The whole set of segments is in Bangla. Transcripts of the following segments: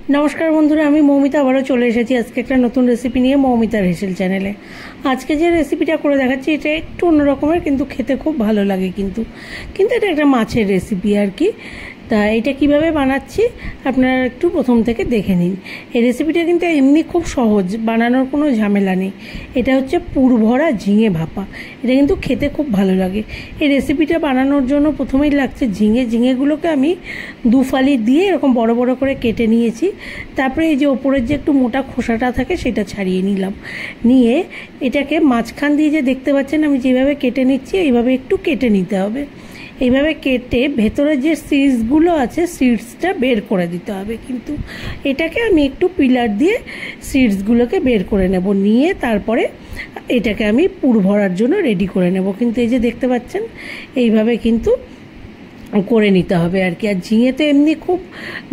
नमस्कार बंधुरा आमी मौमिता आबारो चले एसेছি আজকে একটা নতুন রেসিপি নিয়ে মৌমিতার হেসেল চ্যানেলে। আজকে যে রেসিপিটা করে দেখাচ্ছি এটা একটু অন্য রকমের, কিন্তু খেতে খুব ভালো লাগে। কিন্তু এটা একটা মাছের রেসিপি আর কি। তা এটা কিভাবে বানাচ্ছি আপনারা একটু প্রথম থেকে দেখে নিন। এই রেসিপিটা কিন্তু এমনি খুব সহজ, বানানোর কোনো ঝামেলা নেই। এটা হচ্ছে পুর ভরা ঝিঙে ভাপা। এটা কিন্তু খেতে খুব ভালো লাগে। এই রেসিপিটা বানানোর জন্য প্রথমেই লাগছে ঝিঙেগুলোকে আমি দু ফালি দিয়ে এরকম বড় বড় করে কেটে নিয়েছি। তারপরে এই যে ওপরের যে একটু মোটা খোসাটা থাকে সেটা ছাড়িয়ে নিলাম। নিয়ে এটাকে মাঝখান দিয়ে যে দেখতে পাচ্ছেন আমি যেভাবে কেটে নিচ্ছি এইভাবে একটু কেটে নিতে হবে। এইভাবে কেটে ভেতরে যে সিডসগুলো আছে সিডসটা বের করে দিতে হবে। কিন্তু এটাকে আমি একটু পিলার দিয়ে সিডসগুলোকে বের করে নেব। নিয়ে তারপরে এটাকে আমি পুর ভরার জন্য রেডি করে নেব। কিন্তু এই যে দেখতে পাচ্ছেন এইভাবে কিন্তু করে নিতে হবে আর কি। আর ঝিঙে তো এমনি খুব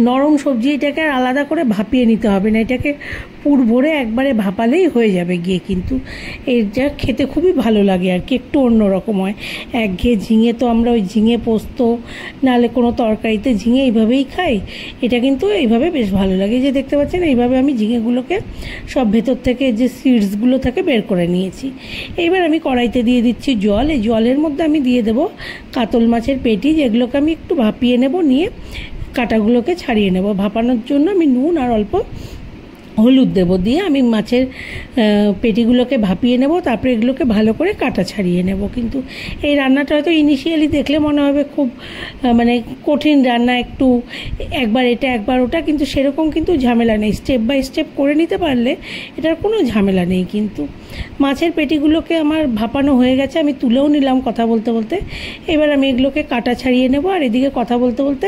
নরম সবজি, এটাকে আর আলাদা করে ভাপিয়ে নিতে হবে না। এটাকে পুর ভরে একবারে ভাপালেই হয়ে যাবে গিয়ে। কিন্তু এটা খেতে খুবই ভালো লাগে আর কি, একটু অন্যরকম হয়। একঘেয়ে ঝিঙে তো আমরা ওই ঝিঙে পোস্ত নাহলে কোনো তরকারিতে ঝিঙে এইভাবেই খাই। এটা কিন্তু এইভাবে বেশ ভালো লাগে। যে দেখতে পাচ্ছেন এইভাবে আমি ঝিঙেগুলোকে সব ভেতর থেকে যে সিডসগুলো থাকে বের করে নিয়েছি। এইবার আমি কড়াইতে দিয়ে দিচ্ছি জল। এই জলের মধ্যে আমি দিয়ে দেবো কাতল মাছের পেটি, যেগুলোকে আমি একটু ভাপিয়ে নেব। নিয়ে কাঁটাগুলোকে ছাড়িয়ে নেব। ভাপানোর জন্য আমি নুন আর অল্প হলুদ দেবো। দিয়ে আমি মাছের পেটিগুলোকে ভাপিয়ে নেব। তারপরে এগুলোকে ভালো করে কাটা ছাড়িয়ে নেব। কিন্তু এই রান্নাটা হয়তো ইনিশিয়ালি দেখলে মনে হবে খুব মানে কঠিন রান্না, একটু একবার এটা একবার ওটা, কিন্তু সেরকম কিন্তু ঝামেলা নেই। স্টেপ বাই স্টেপ করে নিতে পারলে এটার কোনো ঝামেলা নেই। কিন্তু মাছের পেটিগুলোকে আমার ভাপানো হয়ে গেছে, আমি তুলেও নিলাম কথা বলতে বলতে। এবার আমি এগুলোকে কাটা ছাড়িয়ে নেব। আর এদিকে কথা বলতে বলতে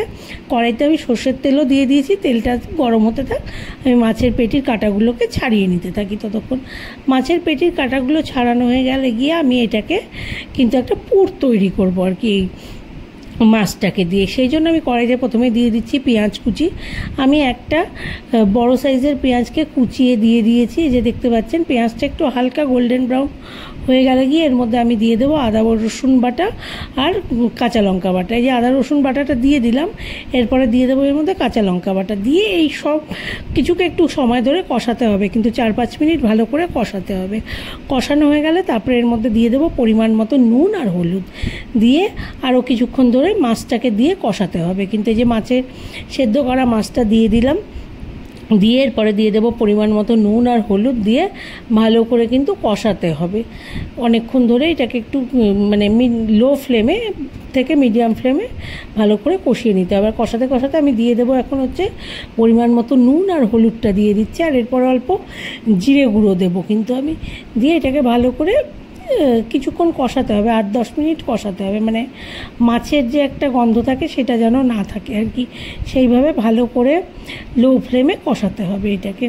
কড়াইতে আমি সর্ষের তেলও দিয়ে দিয়েছি। তেলটা গরম হতে থাক, আমি মাছের পেটির কাঁটাগুলোকে ছাড়িয়ে নিতে থাকি। ততক্ষণ মাছের পেটির কাঁটাগুলো ছাড়ানো হয়ে গেলে গিয়ে আমি এটাকে কিন্তু একটা পুর তৈরি করবো আর কি মাছটাকে দিয়ে। সেই জন্য আমি কড়াইতে প্রথমে দিয়ে দিচ্ছি পেঁয়াজ কুচি। আমি একটা বড় সাইজের পেঁয়াজকে কুচিয়ে দিয়ে দিয়েছি। যে দেখতে পাচ্ছেন পেঁয়াজটা একটু হালকা গোল্ডেন ব্রাউন হয়ে গেলে গিয়ে এর মধ্যে আমি দিয়ে দেবো আদা রসুন বাটা আর কাঁচা লঙ্কা বাটা। এই যে আদা রসুন বাটাটা দিয়ে দিলাম, এরপরে দিয়ে দেবো এর মধ্যে কাঁচা লঙ্কা বাটা। দিয়ে এই সব কিছুকে একটু সময় ধরে কষাতে হবে, কিন্তু 4-5 মিনিট ভালো করে কষাতে হবে। কষানো হয়ে গেলে তারপরে এর মধ্যে দিয়ে দেবো পরিমাণ মতো নুন আর হলুদ। দিয়ে আরও কিছুক্ষণ ধরে মাছটাকে দিয়ে কষাতে হবে। কিন্তু এই যে মাছের সেদ্ধ করা মাছটা দিয়ে দিলাম। দিয়ে এরপরে দিয়ে দেবো পরিমাণ মতো নুন আর হলুদ। দিয়ে ভালো করে কিন্তু কষাতে হবে অনেকক্ষণ ধরে। এটাকে একটু মানে লো ফ্লেমে থেকে মিডিয়াম ফ্লেমে ভালো করে কষিয়ে নিতে হবে। আর কষাতে কষাতে আমি দিয়ে দেবো এখন হচ্ছে পরিমাণ মতো নুন আর হলুদটা দিয়ে দিচ্ছি। আর এরপর অল্প জিরে গুঁড়ো দেবো কিন্তু আমি। দিয়ে এটাকে ভালো করে কিছুক্ষণ কষাতে হবে, 8-10 মিনিট কষাতে হবে। মানে মাছের যে একটা গন্ধ থাকে সেটা যেন না থাকে আর কি, সেইভাবে ভালো করে লো ফ্লেমে কষাতে হবে এটাকে।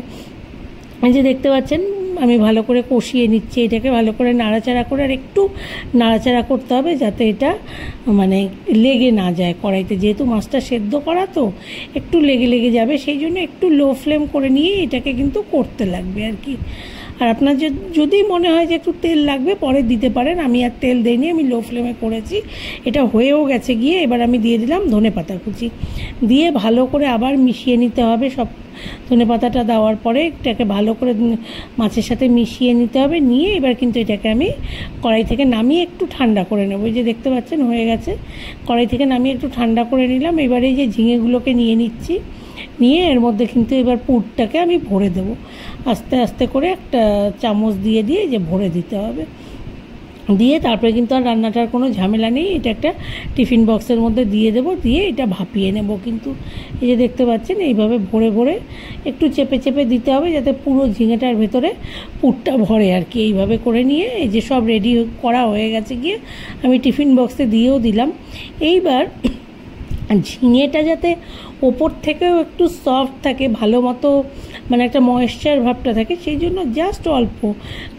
এই যে দেখতে পাচ্ছেন আমি ভালো করে কষিয়ে নিচ্ছি। এটাকে ভালো করে নাড়াচাড়া করে আর একটু নাড়াচাড়া করতে হবে যাতে এটা মানে লেগে না যায় কড়াইতে। যেহেতু মাছটা সেদ্ধ করা তো একটু লেগে যাবে, সেই জন্য একটু লো ফ্লেম করে নিয়ে এটাকে কিন্তু করতে লাগবে আর কি। আর আপনার যদি মনে হয় যে একটু তেল লাগবে পরে দিতে পারেন। আমি আর তেল দিইনি, আমি লো ফ্লেমে করেছি। এটা হয়েও গেছে গিয়ে। এবার আমি দিয়ে দিলাম ধনেপাতা কুচি। দিয়ে ভালো করে আবার মিশিয়ে নিতে হবে সব। ধনেপাতাটা দেওয়ার পরে এটাকে ভালো করে মাছের সাথে মিশিয়ে নিতে হবে। নিয়ে এবার কিন্তু এটাকে আমি কড়াই থেকে নামিয়ে একটু ঠান্ডা করে নেব। এই যে দেখতে পাচ্ছেন হয়ে গেছে। কড়াই থেকে নামিয়ে একটু ঠান্ডা করে নিলাম। এবার এই যে ঝিঙেগুলোকে নিয়ে নিচ্ছি। নিয়ে এর মধ্যে কিন্তু এবার পুরটাকে আমি ভরে দেবো আস্তে আস্তে করে। একটা চামচ দিয়ে যে ভরে দিতে হবে। দিয়ে তারপরে কিন্তু আর রান্নাটার কোনো ঝামেলা নেই। এটা একটা টিফিন বক্সের মধ্যে দিয়ে দেবো। দিয়ে এটা ভাপিয়ে নেব। কিন্তু এই যে দেখতে পাচ্ছেন এইভাবে ভরে ভরে একটু চেপে চেপে দিতে হবে যাতে পুরো ঝিঙেটার ভেতরে পুরটা ভরে আর কি। এইভাবে করে নিয়ে এই যে সব রেডি করা হয়ে গেছে গিয়ে আমি টিফিন বক্সে দিয়েও দিলাম। এইবার ঝিঙেটা যাতে ওপর থেকেও একটু সফট থাকে, ভালো মতো মানে একটা ময়েশ্চার ভাবটা থাকে, সেই জন্য জাস্ট অল্প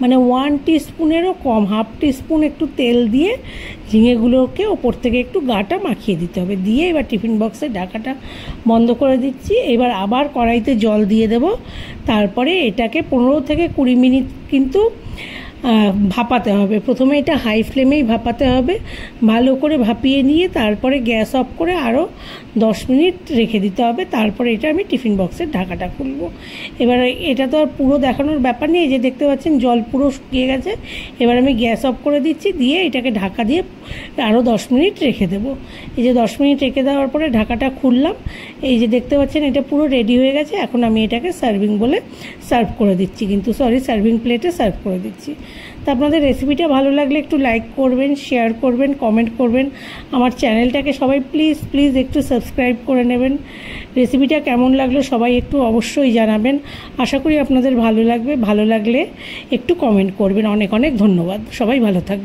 মানে 1 টিস্পুনেরও কম, 1/2 টিস্পুন একটু তেল দিয়ে ঝিঙেগুলোকে ওপর থেকে একটু গাটা মাখিয়ে দিতে হবে। দিয়ে এবার টিফিন বক্সের ঢাকাটা বন্ধ করে দিচ্ছি। এবার আবার কড়াইতে জল দিয়ে দেব। তারপরে এটাকে 15 থেকে 20 মিনিট কিন্তু ভাপাতে হবে। প্রথমে এটা হাই ফ্লেমেই ভাপাতে হবে। ভালো করে ভাপিয়ে নিয়ে তারপরে গ্যাস অফ করে আরও 10 মিনিট রেখে দিতে হবে। তারপরে এটা আমি টিফিন বক্সের ঢাকাটা খুলবো। এবার এটা তো আর পুরো দেখানোর ব্যাপার নেই, যে দেখতে পাচ্ছেন জল পুরো শুকিয়ে গেছে। এবার আমি গ্যাস অফ করে দিচ্ছি, দিয়ে এটাকে ঢাকা দিয়ে আরও 10 মিনিট রেখে দেবো। এই যে 10 মিনিট রেখে দেওয়ার পরে ঢাকাটা খুললাম, এই যে দেখতে পাচ্ছেন এটা পুরো রেডি হয়ে গেছে। এখন আমি এটাকে সার্ভিং বলে সার্ভ করে দিচ্ছি, কিন্তু সার্ভিং প্লেটে সার্ভ করে দিচ্ছি। তা আপনাদের রেসিপিটা ভালো লাগলে একটু লাইক করবেন, শেয়ার করবেন, কমেন্ট করবেন। আমার চ্যানেলটাকে সবাই প্লিজ একটু সাবস্ক্রাইব করে নেবেন। রেসিপিটা কেমন লাগলো সবাই একটু অবশ্যই জানাবেন। আশা করি আপনাদের ভালো লাগবে। ভালো লাগলে একটু কমেন্ট করবেন। অনেক অনেক ধন্যবাদ। সবাই ভালো থাকবেন।